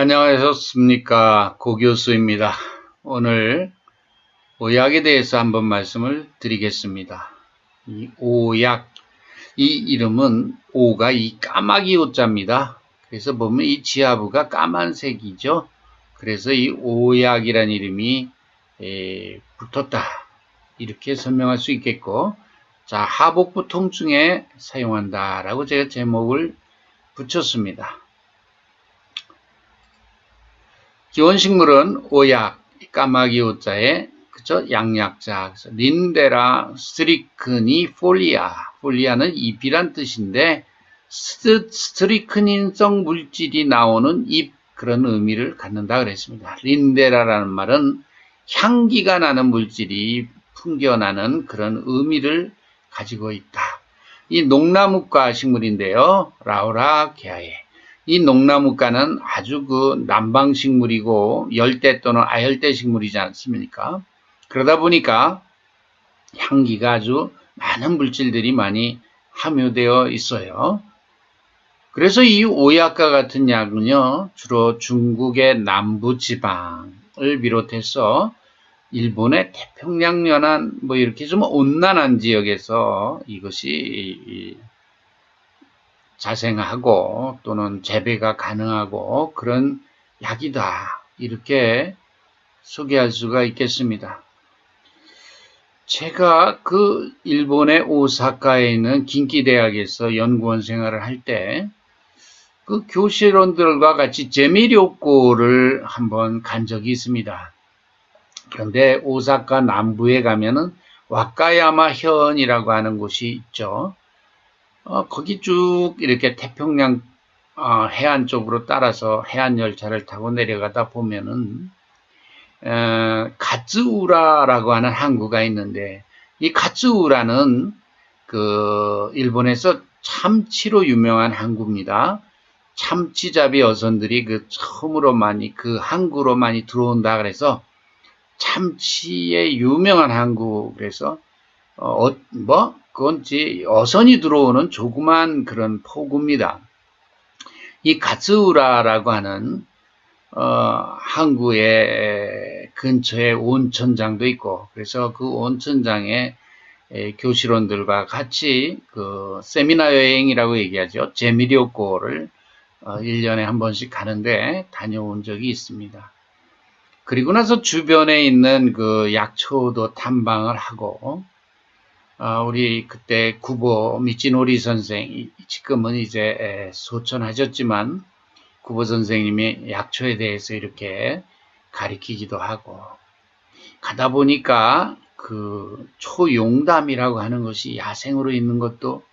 안녕하셨습니까? 고 교수입니다. 오늘 오약에 대해서 한번 말씀을 드리겠습니다. 이 오약, 이 이름은 오가 이 까마귀 오자입니다. 그래서 보면 이 지하부가 까만색이죠. 그래서 이 오약이라는 이름이 붙었다. 이렇게 설명할 수 있겠고, 자, 하복부 통증에 사용한다라고 제가 제목을 붙였습니다. 기원식물은 오약, 까마귀 오자에 그죠? 양약자, 린데라 스트리크니폴리아, 폴리아는 잎이란 뜻인데 스트리크닌성 물질이 나오는 잎, 그런 의미를 갖는다 그랬습니다. 린데라라는 말은 향기가 나는 물질이 풍겨나는 그런 의미를 가지고 있다. 이 농나무과 식물인데요. 라우라 게아에. 이 농나무과는 아주 그 남방식물이고 열대 또는 아열대 식물이지 않습니까? 그러다 보니까 향기가 아주 많은 물질들이 많이 함유되어 있어요. 그래서 이 오약과 같은 약은요, 주로 중국의 남부 지방을 비롯해서 일본의 태평양 연안 뭐 이렇게 좀 온난한 지역에서 이것이 자생하고 또는 재배가 가능하고 그런 약이다. 이렇게 소개할 수가 있겠습니다. 제가 그 일본의 오사카에 있는 긴키대학에서 연구원 생활을 할 때 그 교실원들과 같이 제미료코를 한번 간 적이 있습니다. 그런데 오사카 남부에 가면은 와카야마 현이라고 하는 곳이 있죠. 거기 쭉 이렇게 태평양 해안 쪽으로 따라서 해안 열차를 타고 내려가다 보면은 가츠우라라고 하는 항구가 있는데 이 가츠우라는 그 일본에서 참치로 유명한 항구입니다. 참치잡이 어선들이 그 처음으로 많이 그 항구로 많이 들어온다 그래서 참치의 유명한 항구. 그래서 그건 어선이 들어오는 조그만 그런 포구입니다. 이 가츠우라라고 하는 항구의 근처에 온천장도 있고, 그래서 그 온천장에 교실원들과 같이 그 세미나 여행이라고 얘기하죠. 제미료코를 1년에 한 번씩 가는데 다녀온 적이 있습니다. 그리고 나서 주변에 있는 그 약초도 탐방을 하고, 우리 그때 구보 미치노리 선생, 지금은 이제 소천하셨지만 구보 선생님이 약초에 대해서 이렇게 가리키기도 하고, 가다 보니까 그 초용담이라고 하는 것이 야생으로 있는 것도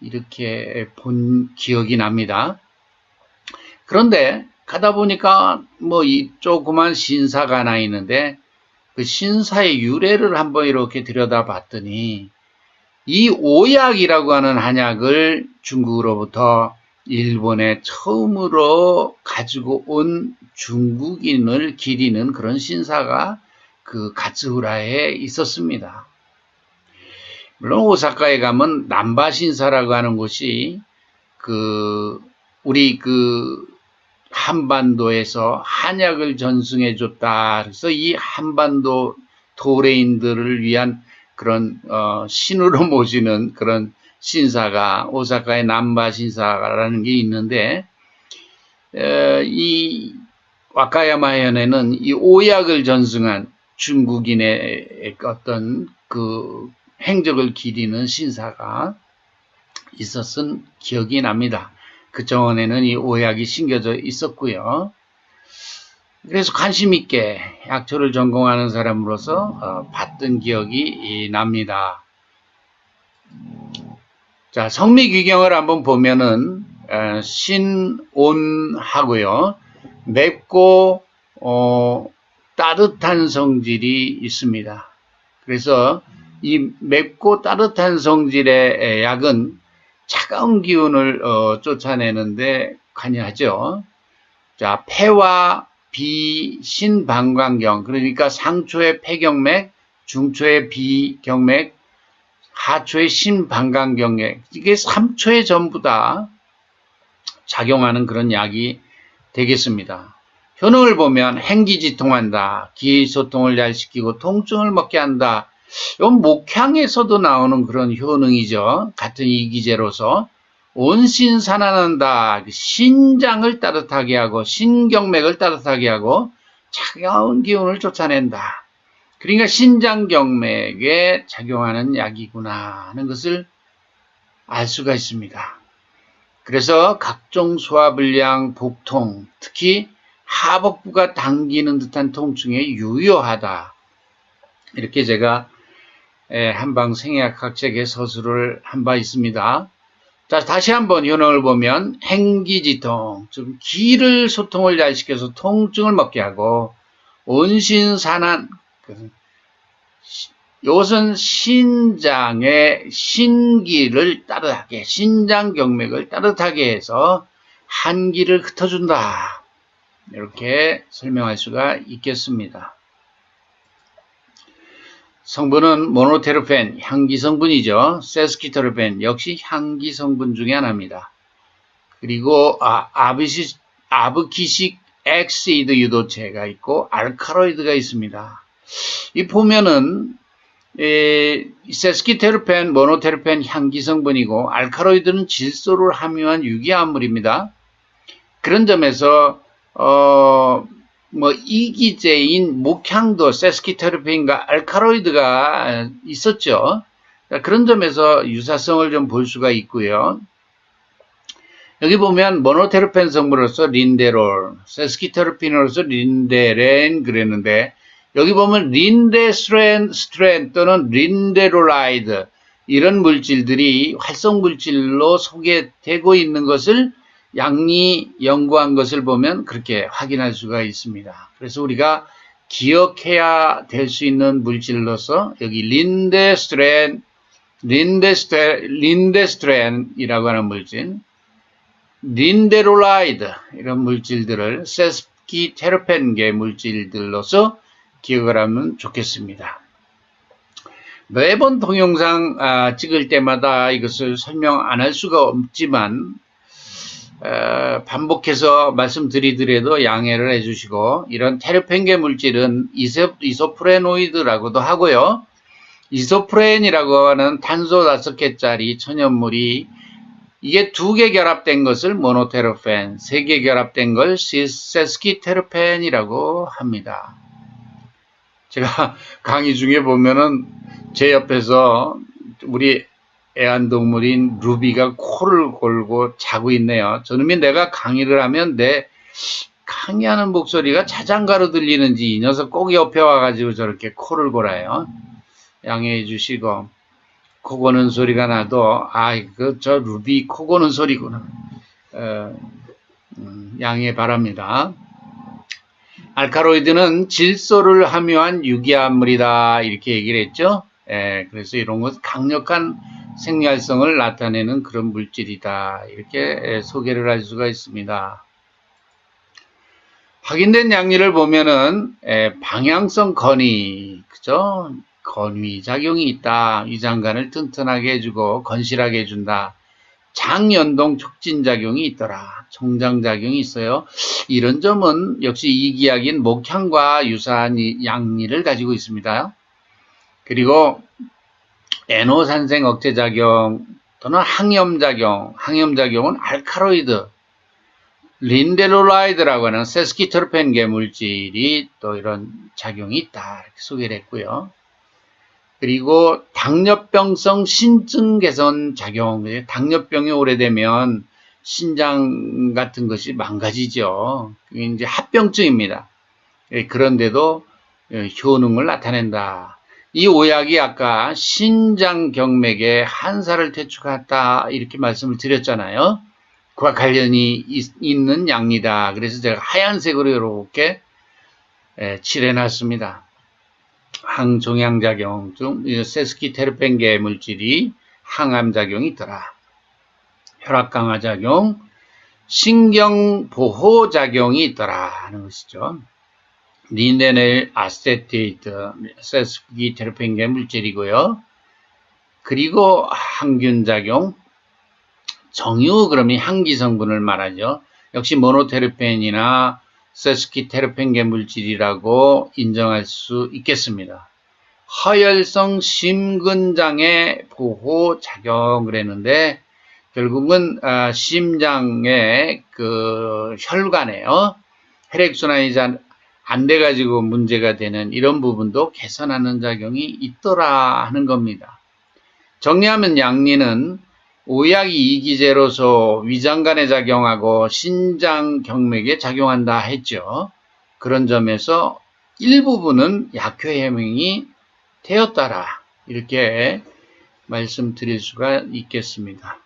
이렇게 본 기억이 납니다. 그런데 가다 보니까 뭐 이 조그만 신사가 하나 있는데 그 신사의 유래를 한번 이렇게 들여다봤더니 이 오약이라고 하는 한약을 중국으로부터 일본에 처음으로 가지고 온 중국인을 기리는 그런 신사가 그 가츠우라에 있었습니다. 물론 오사카에 가면 남바신사라고 하는 곳이 우리 한반도에서 한약을 전승해 줬다. 그래서 이 한반도 도레인들을 위한 그런 신으로 모시는 그런 신사가 오사카의 남바신사라는 게 있는데, 이 와카야마현에는 이 오약을 전승한 중국인의 어떤 그 행적을 기리는 신사가 있었은 기억이 납니다. 그 정원에는 이 오약이 심겨져 있었고요. 그래서 관심 있게 약초를 전공하는 사람으로서 봤던 기억이 납니다. 자, 성미귀경을 한번 보면은 신온하고요. 맵고 따뜻한 성질이 있습니다. 그래서 이 맵고 따뜻한 성질의 약은 차가운 기운을 쫓아내는데 관여하죠. 자, 폐와 비, 신방광경, 그러니까 상초의 폐경맥, 중초의 비경맥, 하초의 신방광경맥, 이게 3초에 전부 다 작용하는 그런 약이 되겠습니다. 효능을 보면 행기지통한다, 기소통을 잘 시키고 통증을 먹게 한다. 이건 목향에서도 나오는 그런 효능이죠. 같은 이기제로서 온신산안한다, 신장을 따뜻하게 하고 신경맥을 따뜻하게 하고 차가운 기운을 쫓아낸다. 그러니까 신장경맥에 작용하는 약이구나 하는 것을 알 수가 있습니다. 그래서 각종 소화불량, 복통, 특히 하복부가 당기는 듯한 통증에 유효하다. 이렇게 제가 한방생의학학 책에 서술을 한 바 있습니다. 자, 다시 한번 효능을 보면 행기지통, 즉 기를 소통을 잘 시켜서 통증을 먹게 하고 온신산안, 이것은 신장의 신기를 따뜻하게, 신장경맥을 따뜻하게 해서 한기를 흩어준다. 이렇게 설명할 수가 있겠습니다. 성분은 모노테르펜, 향기 성분이죠. 세스키테르펜, 역시 향기 성분 중에 하나입니다. 그리고 아브키식 엑시드 유도체가 있고 알카로이드가 있습니다. 이 보면은 세스키테르펜, 모노테르펜 향기 성분이고 알카로이드는 질소를 함유한 유기화합물입니다. 그런 점에서 이기제인 목향도 세스키테르펜과 알카로이드가 있었죠. 그런 점에서 유사성을 좀 볼 수가 있고요. 여기 보면 모노테르펜 성분으로서 린데롤, 세스키테르펜으로서 린데렌 그랬는데 여기 보면 린데스트렌 또는 린데롤라이드 이런 물질들이 활성 물질로 소개되고 있는 것을 양리 연구한 것을 보면 그렇게 확인할 수가 있습니다. 그래서 우리가 기억해야 될 수 있는 물질로서 여기 린데스트렌이라고 하는 물질, 린데롤라이드 이런 물질들을 세스키테르펜계 물질들로서 기억을 하면 좋겠습니다. 매번 동영상 찍을 때마다 이것을 설명 안 할 수가 없지만 반복해서 말씀드리더라도 양해를 해주시고 이런 테르펜계 물질은 이소프레노이드라고도 하고요. 이소프렌이라고 하는 탄소 5개짜리 천연물이 이게 2개 결합된 것을 모노테르펜, 3개 결합된 걸 세스키테르펜이라고 합니다. 제가 강의 중에 보면은 제 옆에서 우리 애완동물인 루비가 코를 골고 자고 있네요. 저놈이 내가 강의를 하면 내 강의하는 목소리가 자장가로 들리는지 이 녀석 꼭 옆에 와가지고 저렇게 코를 골아요. 양해해 주시고 코 고는 소리가 나도 저 루비 코 고는 소리구나. 양해 바랍니다. 알카로이드는 질소를 함유한 유기화합물이다 이렇게 얘기를 했죠. 그래서 이런 것 강력한 생리활성을 나타내는 그런 물질이다 이렇게 소개를 할 수가 있습니다. 확인된 양리를 보면은 방향성 건위, 그죠? 건위 작용이 있다. 위장관을 튼튼하게 해주고 건실하게 해준다. 장연동 촉진 작용이 있더라. 청장 작용이 있어요. 이런 점은 역시 이기약인 목향과 유사한 양리를 가지고 있습니다. 그리고 에노산생 억제작용 또는 항염작용은 알카로이드, 린데롤라이드라고 하는 세스키테르펜계 물질이 또 이런 작용이 있다 이렇게 소개를 했고요. 그리고 당뇨병성 신증 개선 작용, 당뇨병이 오래되면 신장 같은 것이 망가지죠. 그게 이제 합병증입니다. 그런데도 효능을 나타낸다. 이 오약이 아까 신장경맥에 한사를 퇴축했다 이렇게 말씀을 드렸잖아요. 그와 관련이 있는 양리다. 그래서 제가 하얀색으로 이렇게 칠해놨습니다. 항종양작용 중 세스키테르펜계 물질이 항암작용이 있더라. 혈압강화작용, 신경보호작용이 있더라 하는 것이죠. 린데넬 아세테이트, 세스키테르펜계 물질이고요. 그리고 항균작용, 정유 그러면 향기 성분을 말하죠. 역시 모노테르펜이나 세스키테르펜계 물질이라고 인정할 수 있겠습니다. 허혈성 심근장애 보호 작용을 했는데 결국은 심장의 그 혈관에요. 혈액순환이 잘 안 돼가지고 문제가 되는 이런 부분도 개선하는 작용이 있더라 하는 겁니다. 정리하면 양리는 오약이 이기제로서 위장관에 작용하고 신장경맥에 작용한다 했죠. 그런 점에서 일부분은 약효해명이 되었다라 이렇게 말씀드릴 수가 있겠습니다.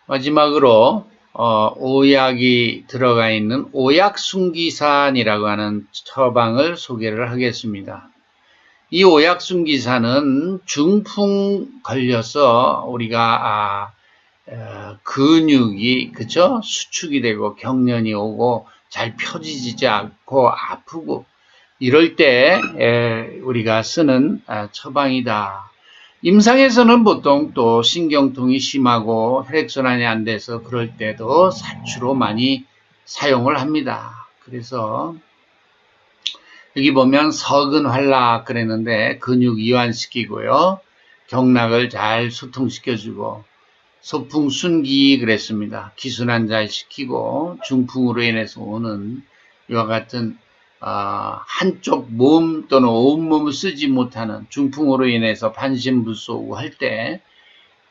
마지막으로 오약이 들어가 있는 오약순기산이라고 하는 처방을 소개를 하겠습니다. 이 오약순기산은 중풍 걸려서 우리가 근육이 그쵸? 수축이 되고 경련이 오고 잘 펴지지 않고 아프고 이럴 때 우리가 쓰는 처방이다. 임상에서는 보통 또 신경통이 심하고 혈액순환이 안 돼서 그럴 때도 사주로 많이 사용을 합니다. 그래서 여기 보면 서근활락 그랬는데 근육 이완시키고요. 경락을 잘 소통시켜주고 소풍순기 그랬습니다. 기순환 잘 시키고 중풍으로 인해서 오는 이와 같은 한쪽 몸 또는 온몸을 쓰지 못하는 중풍으로 인해서 반신불수하고 할 때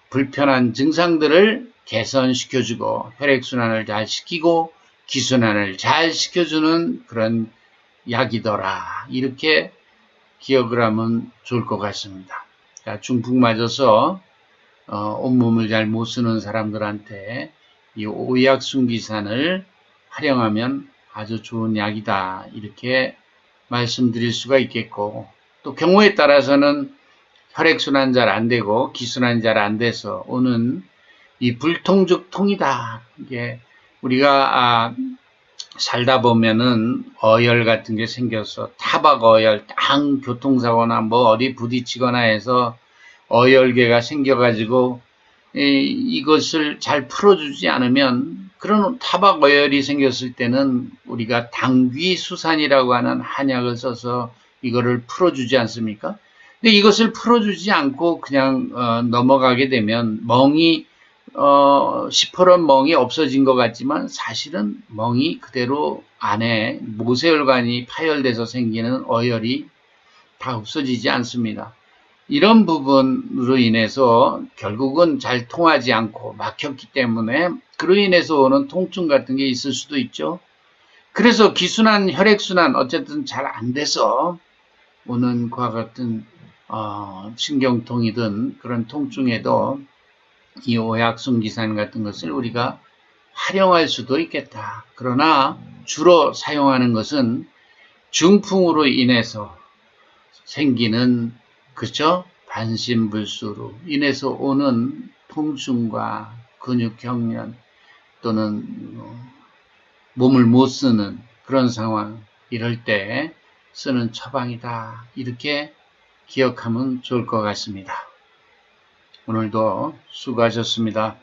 불편한 증상들을 개선시켜주고 혈액순환을 잘 시키고 기순환을 잘 시켜주는 그런 약이더라. 이렇게 기억을 하면 좋을 것 같습니다. 중풍 맞아서 온몸을 잘 못 쓰는 사람들한테 이 오약순기산을 활용하면 아주 좋은 약이다. 이렇게 말씀드릴 수가 있겠고 또 경우에 따라서는 혈액순환 잘 안 되고 기순환이 잘 안 돼서 오는 이 불통즉 통이다. 이게 우리가 살다 보면은 어열 같은 게 생겨서 타박 어열, 땅 교통사고나 뭐 어디 부딪히거나 해서 어열계가 생겨가지고 이것을 잘 풀어주지 않으면 그런 타박 어열이 생겼을 때는 우리가 당귀수산이라고 하는 한약을 써서 이거를 풀어주지 않습니까? 근데 이것을 풀어주지 않고 그냥 넘어가게 되면 멍이 시퍼런 멍이 없어진 것 같지만 사실은 멍이 그대로 안에 모세혈관이 파열돼서 생기는 어혈이 다 없어지지 않습니다. 이런 부분으로 인해서 결국은 잘 통하지 않고 막혔기 때문에 그로 인해서 오는 통증 같은 게 있을 수도 있죠. 그래서 기순환, 혈액순환 어쨌든 잘 안 돼서 오는 그와 같은 신경통이든 그런 통증에도 이 오약순기산 같은 것을 우리가 활용할 수도 있겠다. 그러나 주로 사용하는 것은 중풍으로 인해서 생기는 그죠? 반신불수로 인해서 오는 통증과 근육경련 또는 몸을 못 쓰는 그런 상황 이럴 때 쓰는 처방이다. 이렇게 기억하면 좋을 것 같습니다. 오늘도 수고하셨습니다.